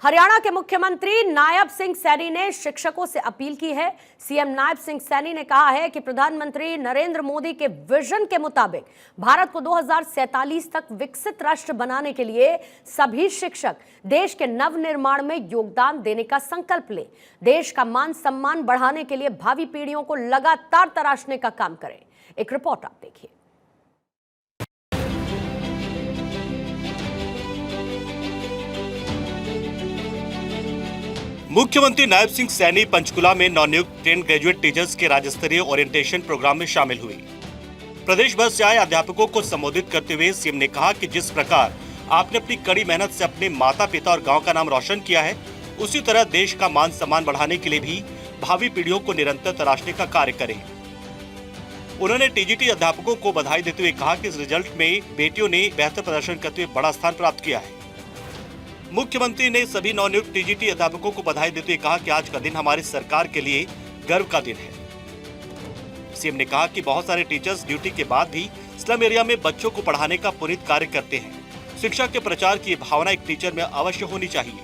हरियाणा के मुख्यमंत्री नायब सिंह सैनी ने शिक्षकों से अपील की है। सीएम नायब सिंह सैनी ने कहा है कि प्रधानमंत्री नरेंद्र मोदी के विजन के मुताबिक भारत को 2047 तक विकसित राष्ट्र बनाने के लिए सभी शिक्षक देश के नवनिर्माण में योगदान देने का संकल्प लें। देश का मान सम्मान बढ़ाने के लिए भावी पीढ़ियों को लगातार तराशने का काम करें। एक रिपोर्ट आप देखिए। मुख्यमंत्री नायब सिंह सैनी पंचकुला में नवनियुक्त 10 ग्रेजुएट टीचर्स के राज्य स्तरीय ओरिएंटेशन प्रोग्राम में शामिल हुए। प्रदेश भर से आए अध्यापकों को संबोधित करते हुए सीएम ने कहा कि जिस प्रकार आपने अपनी कड़ी मेहनत से अपने माता पिता और गांव का नाम रोशन किया है, उसी तरह देश का मान सम्मान बढ़ाने के लिए भी भावी पीढ़ियों को निरंतर तराशने का कार्य करें। उन्होंने टीजीटी अध्यापकों को बधाई देते हुए कहा कि इस रिजल्ट में बेटियों ने बेहतर प्रदर्शन करते हुए बड़ा स्थान प्राप्त किया है। मुख्यमंत्री ने सभी नवनियुक्त टीजीटी अध्यापकों को बधाई देते हुए कहा कि आज का दिन हमारी सरकार के लिए गर्व का दिन है। सीएम ने कहा कि बहुत सारे टीचर्स ड्यूटी के बाद भी स्लम एरिया में बच्चों को पढ़ाने का पुनीत कार्य करते हैं। शिक्षा के प्रचार की भावना एक टीचर में अवश्य होनी चाहिए।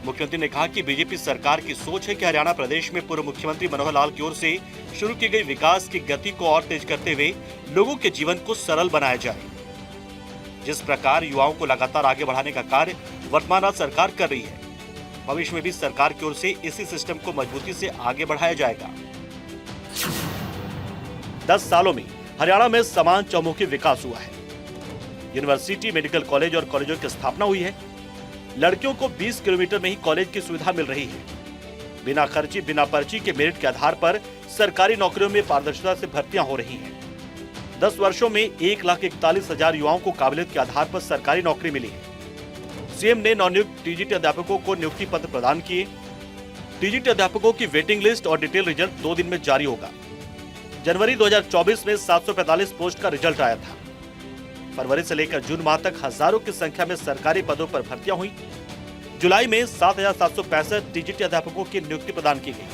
मुख्यमंत्री ने कहा कि बीजेपी सरकार की सोच है कि हरियाणा प्रदेश में पूर्व मुख्यमंत्री मनोहर लाल की ओर से शुरू की गई विकास की गति को और तेज करते हुए लोगों के जीवन को सरल बनाया जाए। जिस प्रकार युवाओं को लगातार आगे बढ़ाने का कार्य वर्तमान सरकार कर रही है, भविष्य में भी सरकार की ओर से इसी सिस्टम को मजबूती से आगे बढ़ाया जाएगा। 10 सालों में हरियाणा में समान चौमुखी विकास हुआ है। यूनिवर्सिटी, मेडिकल कॉलेज और कॉलेजों की स्थापना हुई है। लड़कियों को 20 किलोमीटर में ही कॉलेज की सुविधा मिल रही है। बिना खर्ची, बिना पर्ची के मेरिट के आधार पर सरकारी नौकरियों में पारदर्शिता से भर्तियां हो रही हैं। 10 वर्षों में 1,41,000 युवाओं को काबिलियत के आधार पर सरकारी नौकरी मिली है। सीएम ने नवनियुक्त टीजीटी अध्यापकों को नियुक्ति पत्र प्रदान किए। टीजीटी अध्यापकों की वेटिंग लिस्ट और डिटेल रिजल्ट 2 दिन में जारी होगा। जनवरी 2024 में 745 पोस्ट का रिजल्ट आया था। फरवरी से लेकर जून माह तक हजारों की संख्या में सरकारी पदों पर भर्तियां हुई। जुलाई में 7,765 टीजीटी अध्यापकों की नियुक्ति प्रदान की गई।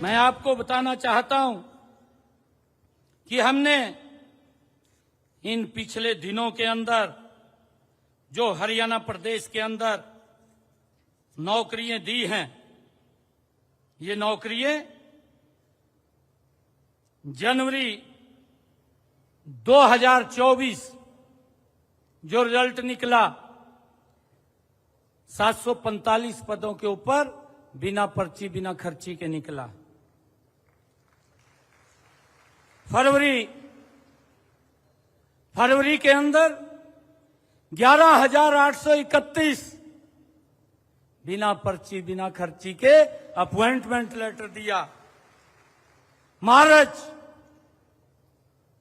मैं आपको बताना चाहता हूं कि हमने इन पिछले दिनों के अंदर जो हरियाणा प्रदेश के अंदर नौकरियां दी हैं, ये नौकरियां जनवरी 2024 जो रिजल्ट निकला 745 पदों के ऊपर बिना पर्ची बिना खर्ची के निकला। फरवरी के अंदर 11,831 बिना पर्ची बिना खर्ची के अपॉइंटमेंट लेटर दिया।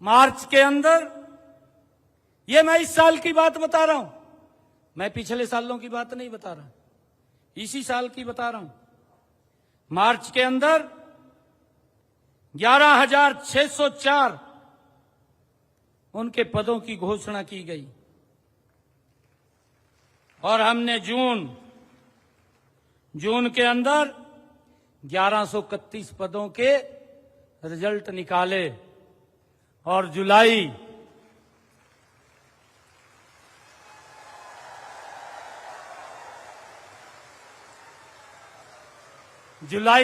मार्च के अंदर, ये मैं इस साल की बात बता रहा हूं, मैं पिछले सालों की बात नहीं बता रहा, इसी साल की बता रहा हूं। मार्च के अंदर 11,604 उनके पदों की घोषणा की गई और हमने जून के अंदर 1131 पदों के रिजल्ट निकाले और जुलाई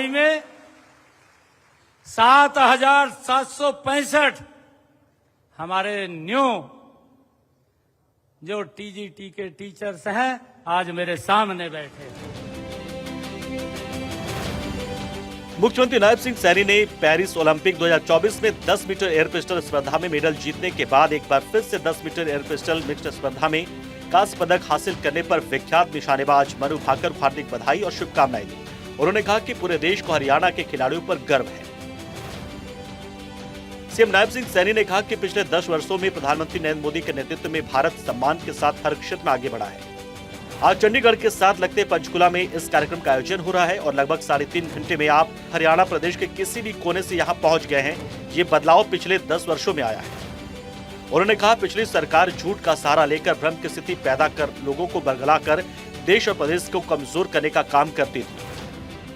में 7,765 हमारे न्यू जो टीजीटी के टीचर्स हैं आज मेरे सामने बैठे। मुख्यमंत्री नायब सिंह सैनी ने पेरिस ओलंपिक 2024 में 10 मीटर एयर पिस्टल स्पर्धा में मेडल जीतने के बाद एक बार फिर से 10 मीटर एयर पिस्टल मिक्स्ड स्पर्धा में कांस्य पदक हासिल करने पर विख्यात निशानेबाज मनु भाकर को हार्दिक बधाई और शुभकामनाएं दी। उन्होंने कहा कि पूरे देश को हरियाणा के खिलाड़ियों पर गर्व है। सीएम नायब सिंह सैनी ने कहा कि पिछले 10 वर्षों में प्रधानमंत्री नरेंद्र मोदी के नेतृत्व में भारत सम्मान के साथ हर क्षेत्र में आगे बढ़ा है। आज चंडीगढ़ के साथ लगते पंचकुला में इस कार्यक्रम का आयोजन हो रहा है और लगभग 3.5 घंटे में आप हरियाणा प्रदेश के किसी भी कोने से यहाँ पहुँच गए हैं। ये बदलाव पिछले 10 वर्षों में आया है। उन्होंने कहा, पिछली सरकार झूठ का सहारा लेकर भ्रम की स्थिति पैदा कर लोगों को बरगलाकर देश और प्रदेश को कमजोर करने का काम करती थी।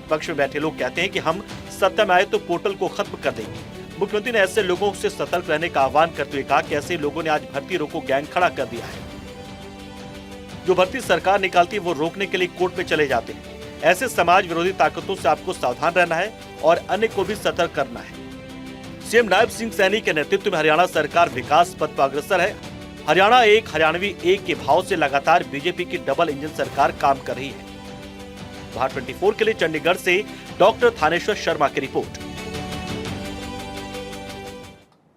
पक्ष में बैठे लोग कहते हैं कि हम सत्ता में आए तो पोर्टल को खत्म कर देंगे। मुख्यमंत्री ने ऐसे लोगों से सतर्क रहने का आह्वान करते हुए कहा कि ऐसे लोगों ने आज भर्ती रोको गैंग खड़ा कर दिया है। जो भर्ती सरकार निकालती है वो रोकने के लिए कोर्ट में चले जाते हैं। ऐसे समाज विरोधी ताकतों से आपको सावधान रहना है और अन्य को भी सतर्क करना है। सीएम नायब सिंह सैनी के नेतृत्व में हरियाणा सरकार विकास पथ पर अग्रसर है। हरियाणा एक, हरियाणवी एक के भाव से लगातार बीजेपी की डबल इंजन सरकार काम कर रही है। भारत 24 के लिए चंडीगढ़ से डॉक्टर थानेश्वर शर्मा की रिपोर्ट।